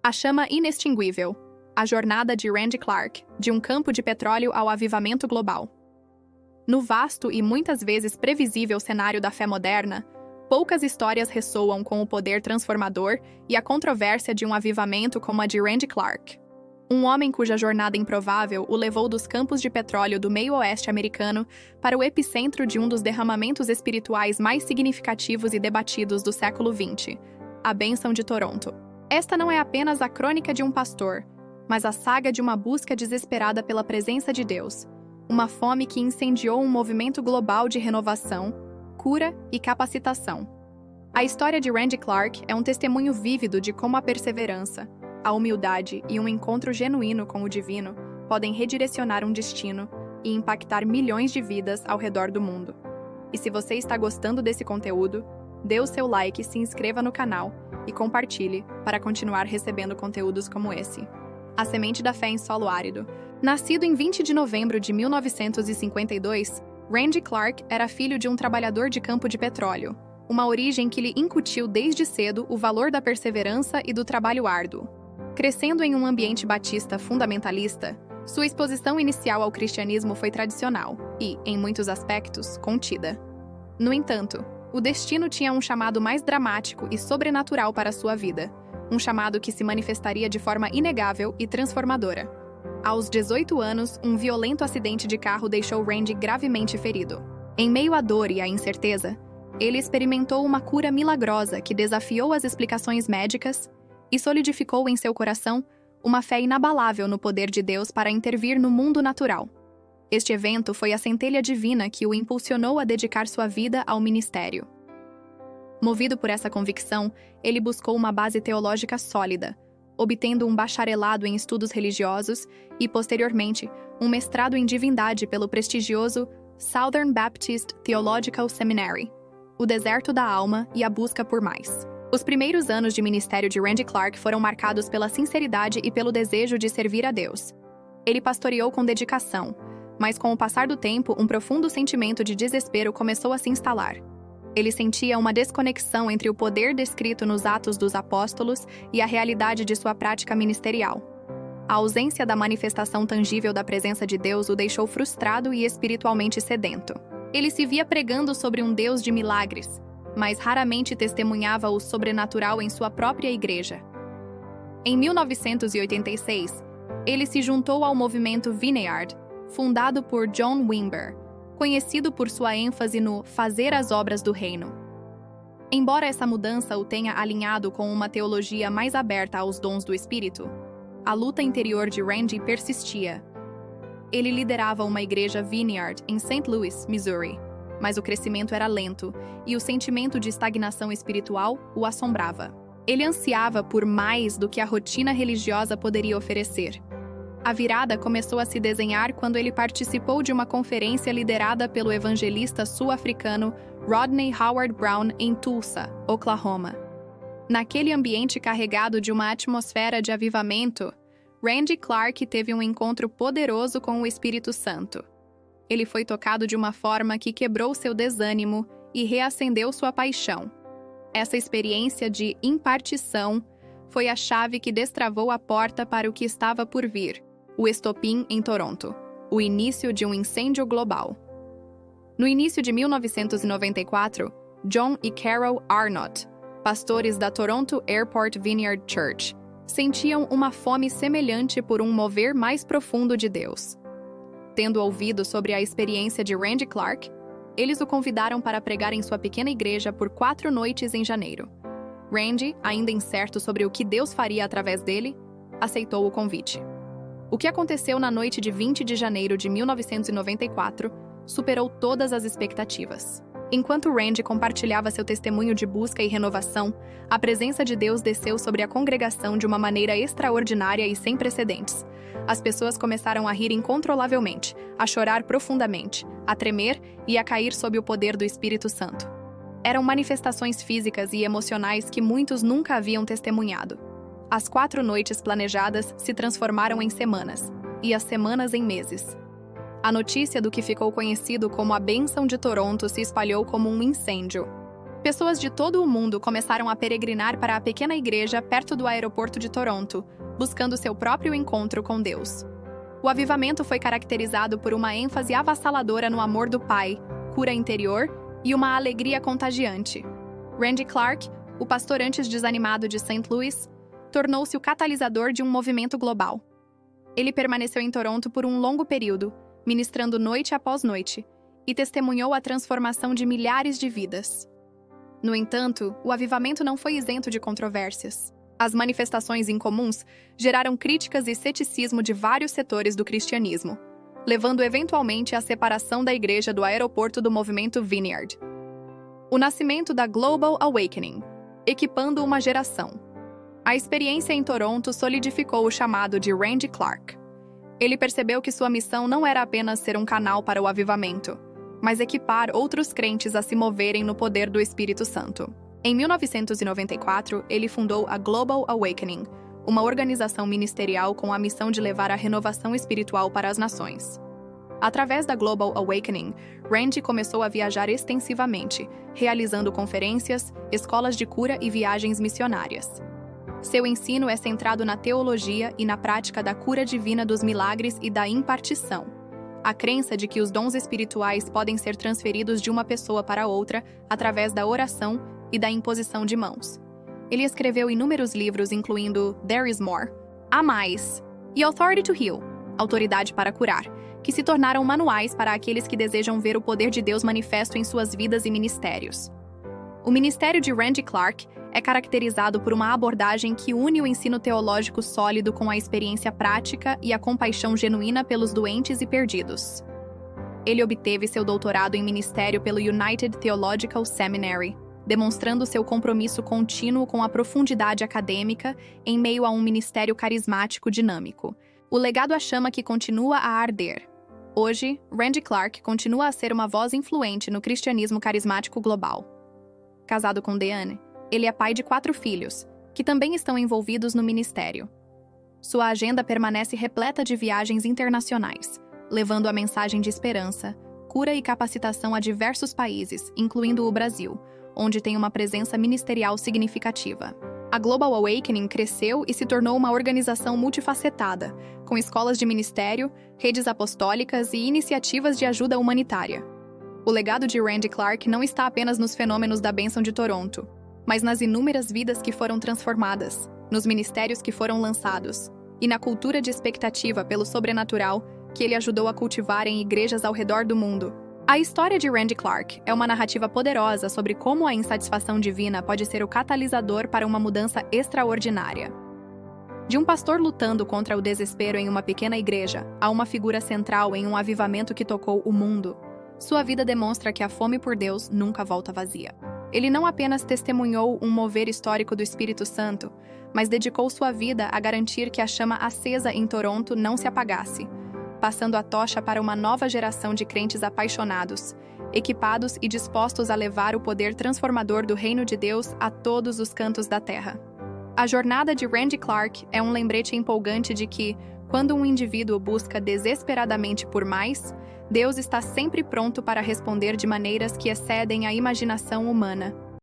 A chama inextinguível. A jornada de Randy Clark, de um campo de petróleo ao avivamento global. No vasto e muitas vezes previsível cenário da fé moderna, poucas histórias ressoam com o poder transformador e a controvérsia de um avivamento como a de Randy Clark. Um homem cuja jornada improvável o levou dos campos de petróleo do meio-oeste americano para o epicentro de um dos derramamentos espirituais mais significativos e debatidos do século XX, a Bênção de Toronto. Esta não é apenas a crônica de um pastor, mas a saga de uma busca desesperada pela presença de Deus, uma fome que incendiou um movimento global de renovação, cura e capacitação. A história de Randy Clark é um testemunho vívido de como a perseverança, a humildade e um encontro genuíno com o divino podem redirecionar um destino e impactar milhões de vidas ao redor do mundo. E se você está gostando desse conteúdo, dê o seu like, se inscreva no canal e compartilhe para continuar recebendo conteúdos como esse. A Semente da Fé em Solo Árido. Nascido em 20 de novembro de 1952, Randy Clark era filho de um trabalhador de campo de petróleo, uma origem que lhe incutiu desde cedo o valor da perseverança e do trabalho árduo. Crescendo em um ambiente batista fundamentalista, sua exposição inicial ao cristianismo foi tradicional e, em muitos aspectos, contida. No entanto, o destino tinha um chamado mais dramático e sobrenatural para sua vida, um chamado que se manifestaria de forma inegável e transformadora. Aos 18 anos, um violento acidente de carro deixou Randy gravemente ferido. Em meio à dor e à incerteza, ele experimentou uma cura milagrosa que desafiou as explicações médicas e solidificou em seu coração uma fé inabalável no poder de Deus para intervir no mundo natural. Este evento foi a centelha divina que o impulsionou a dedicar sua vida ao ministério. Movido por essa convicção, ele buscou uma base teológica sólida, obtendo um bacharelado em estudos religiosos e, posteriormente, um mestrado em divindade pelo prestigioso Southern Baptist Theological Seminary, o deserto da alma e a busca por mais. Os primeiros anos de ministério de Randy Clark foram marcados pela sinceridade e pelo desejo de servir a Deus. Ele pastoreou com dedicação, mas com o passar do tempo, um profundo sentimento de desespero começou a se instalar. Ele sentia uma desconexão entre o poder descrito nos Atos dos Apóstolos e a realidade de sua prática ministerial. A ausência da manifestação tangível da presença de Deus o deixou frustrado e espiritualmente sedento. Ele se via pregando sobre um Deus de milagres, mas raramente testemunhava o sobrenatural em sua própria igreja. Em 1986, ele se juntou ao movimento Vineyard, fundado por John Wimber, conhecido por sua ênfase no fazer as obras do reino. Embora essa mudança o tenha alinhado com uma teologia mais aberta aos dons do Espírito, a luta interior de Randy persistia. Ele liderava uma igreja Vineyard em St. Louis, Missouri, mas o crescimento era lento e o sentimento de estagnação espiritual o assombrava. Ele ansiava por mais do que a rotina religiosa poderia oferecer. A virada começou a se desenhar quando ele participou de uma conferência liderada pelo evangelista sul-africano Rodney Howard-Browne em Tulsa, Oklahoma. Naquele ambiente carregado de uma atmosfera de avivamento, Randy Clark teve um encontro poderoso com o Espírito Santo. Ele foi tocado de uma forma que quebrou seu desânimo e reacendeu sua paixão. Essa experiência de impartição foi a chave que destravou a porta para o que estava por vir, o estopim em Toronto, o início de um incêndio global. No início de 1994, John e Carol Arnott, pastores da Toronto Airport Vineyard Church, sentiam uma fome semelhante por um mover mais profundo de Deus. Tendo ouvido sobre a experiência de Randy Clark, eles o convidaram para pregar em sua pequena igreja por 4 noites em janeiro. Randy, ainda incerto sobre o que Deus faria através dele, aceitou o convite. O que aconteceu na noite de 20 de janeiro de 1994 superou todas as expectativas. Enquanto Randy compartilhava seu testemunho de busca e renovação, a presença de Deus desceu sobre a congregação de uma maneira extraordinária e sem precedentes. As pessoas começaram a rir incontrolavelmente, a chorar profundamente, a tremer e a cair sob o poder do Espírito Santo. Eram manifestações físicas e emocionais que muitos nunca haviam testemunhado. As 4 noites planejadas se transformaram em semanas, e as semanas em meses. A notícia do que ficou conhecido como a Bênção de Toronto se espalhou como um incêndio. Pessoas de todo o mundo começaram a peregrinar para a pequena igreja perto do aeroporto de Toronto, buscando seu próprio encontro com Deus. O avivamento foi caracterizado por uma ênfase avassaladora no amor do Pai, cura interior e uma alegria contagiante. Randy Clark, o pastor antes desanimado de St. Louis, tornou-se o catalisador de um movimento global. Ele permaneceu em Toronto por um longo período, ministrando noite após noite, e testemunhou a transformação de milhares de vidas. No entanto, o avivamento não foi isento de controvérsias. As manifestações incomuns geraram críticas e ceticismo de vários setores do cristianismo, levando eventualmente à separação da igreja do aeroporto do movimento Vineyard. O nascimento da Global Awakening, equipando uma geração. A experiência em Toronto solidificou o chamado de Randy Clark. Ele percebeu que sua missão não era apenas ser um canal para o avivamento, mas equipar outros crentes a se moverem no poder do Espírito Santo. Em 1994, ele fundou a Global Awakening, uma organização ministerial com a missão de levar a renovação espiritual para as nações. Através da Global Awakening, Randy começou a viajar extensivamente, realizando conferências, escolas de cura e viagens missionárias. Seu ensino é centrado na teologia e na prática da cura divina dos milagres e da impartição. A crença de que os dons espirituais podem ser transferidos de uma pessoa para outra através da oração e da imposição de mãos. Ele escreveu inúmeros livros, incluindo There is More, Há Mais e Authority to Heal, Autoridade para Curar, que se tornaram manuais para aqueles que desejam ver o poder de Deus manifesto em suas vidas e ministérios. O ministério de Randy Clark é caracterizado por uma abordagem que une o ensino teológico sólido com a experiência prática e a compaixão genuína pelos doentes e perdidos. Ele obteve seu doutorado em ministério pelo United Theological Seminary, demonstrando seu compromisso contínuo com a profundidade acadêmica em meio a um ministério carismático dinâmico. O legado a chama que continua a arder. Hoje, Randy Clark continua a ser uma voz influente no cristianismo carismático global. Casado com Deanne, ele é pai de 4 filhos, que também estão envolvidos no ministério. Sua agenda permanece repleta de viagens internacionais, levando a mensagem de esperança, cura e capacitação a diversos países, incluindo o Brasil, onde tem uma presença ministerial significativa. A Global Awakening cresceu e se tornou uma organização multifacetada, com escolas de ministério, redes apostólicas e iniciativas de ajuda humanitária. O legado de Randy Clark não está apenas nos fenômenos da bênção de Toronto, mas nas inúmeras vidas que foram transformadas, nos ministérios que foram lançados e na cultura de expectativa pelo sobrenatural que ele ajudou a cultivar em igrejas ao redor do mundo. A história de Randy Clark é uma narrativa poderosa sobre como a insatisfação divina pode ser o catalisador para uma mudança extraordinária. De um pastor lutando contra o desespero em uma pequena igreja a uma figura central em um avivamento que tocou o mundo, sua vida demonstra que a fome por Deus nunca volta vazia. Ele não apenas testemunhou um mover histórico do Espírito Santo, mas dedicou sua vida a garantir que a chama acesa em Toronto não se apagasse, passando a tocha para uma nova geração de crentes apaixonados, equipados e dispostos a levar o poder transformador do reino de Deus a todos os cantos da terra. A jornada de Randy Clark é um lembrete empolgante de que, quando um indivíduo busca desesperadamente por mais, Deus está sempre pronto para responder de maneiras que excedem a imaginação humana.